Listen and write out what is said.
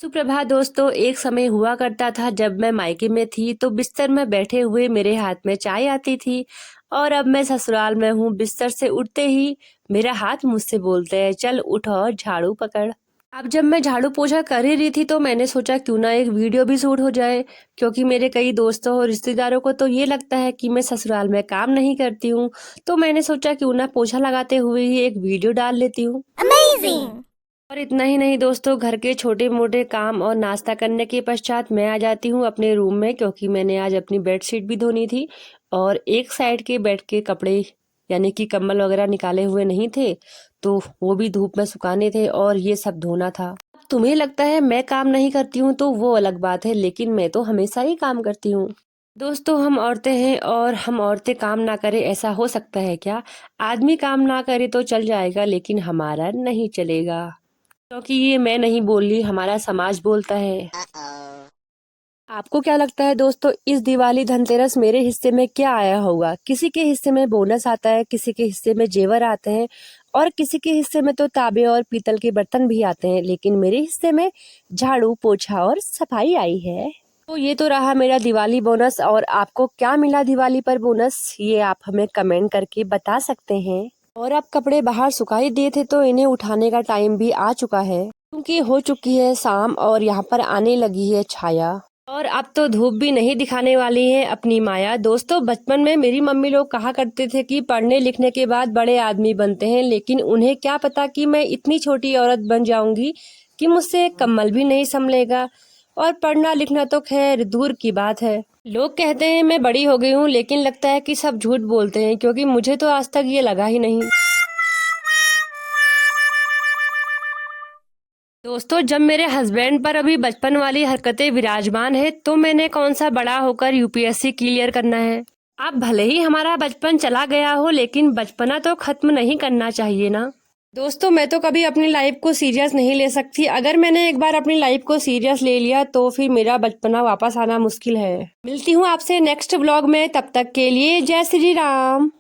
सुप्रभात दोस्तों। एक समय हुआ करता था जब मैं मायके में थी तो बिस्तर में बैठे हुए मेरे हाथ में चाय आती थी। और अब मैं ससुराल में हूँ, बिस्तर से उठते ही मेरा हाथ मुझसे बोलते हैं, चल उठ और झाड़ू पकड़। अब जब मैं झाड़ू पोछा कर ही रही थी तो मैंने सोचा क्यों ना एक वीडियो भी शूट हो जाए, क्योंकि मेरे कई दोस्तों और रिश्तेदारों को तो ये लगता है कि मैं ससुराल में काम नहीं करती हूँ। तो मैंने सोचा क्यों ना पोछा लगाते हुए ही एक वीडियो डाल लेती हूँ। Amazing! और इतना ही नहीं दोस्तों, घर के छोटे मोटे काम और नाश्ता करने के पश्चात मैं आ जाती हूँ अपने रूम में, क्योंकि मैंने आज अपनी बेडशीट भी धोनी थी। और एक साइड के बेड के कपड़े यानी कि कंबल वगैरह निकाले हुए नहीं थे, तो वो भी धूप में सुखाने थे और ये सब धोना था। तुम्हें लगता है मैं काम नहीं करती हूँ तो वो अलग बात है, लेकिन मैं तो हमेशा ही काम करती हूँ। दोस्तों, हम औरतें हैं और हम औरतें काम ना करें ऐसा हो सकता है क्या? आदमी काम ना करे तो चल जाएगा, लेकिन हमारा नहीं चलेगा। क्योंकि ये मैं नहीं बोल रही, हमारा समाज बोलता है। आपको क्या लगता है दोस्तों, इस दिवाली धनतेरस मेरे हिस्से में क्या आया होगा? किसी के हिस्से में बोनस आता है, किसी के हिस्से में जेवर आते हैं और किसी के हिस्से में तो तांबे और पीतल के बर्तन भी आते हैं, लेकिन मेरे हिस्से में झाड़ू पोछा और सफाई आई है। तो ये तो रहा मेरा दिवाली बोनस। और आपको क्या मिला दिवाली पर बोनस, ये आप हमें कमेंट करके बता सकते हैं। और अब कपड़े बाहर सुखाई दिए थे तो इन्हें उठाने का टाइम भी आ चुका है, क्योंकि हो चुकी है शाम और यहाँ पर आने लगी है छाया। और अब तो धूप भी नहीं दिखाने वाली है अपनी माया। दोस्तों, बचपन में मेरी मम्मी लोग कहा करते थे कि पढ़ने लिखने के बाद बड़े आदमी बनते हैं, लेकिन उन्हें क्या पता कि मैं इतनी छोटी औरत बन जाऊंगी कि मुझसे एक कम्बल भी नहीं संभलेगा। और पढ़ना लिखना तो खैर दूर की बात है। लोग कहते हैं मैं बड़ी हो गई हूँ, लेकिन लगता है कि सब झूठ बोलते हैं, क्योंकि मुझे तो आज तक ये लगा ही नहीं। दोस्तों, जब मेरे हस्बैंड पर अभी बचपन वाली हरकतें विराजमान है तो मैंने कौन सा बड़ा होकर यूपीएससी क्लियर करना है। अब भले ही हमारा बचपन चला गया हो, लेकिन बचपना तो खत्म नहीं करना चाहिए ना। दोस्तों, मैं तो कभी अपनी लाइफ को सीरियस नहीं ले सकती। अगर मैंने एक बार अपनी लाइफ को सीरियस ले लिया तो फिर मेरा बचपना वापस आना मुश्किल है। मिलती हूँ आपसे नेक्स्ट व्लॉग में, तब तक के लिए जय श्री राम।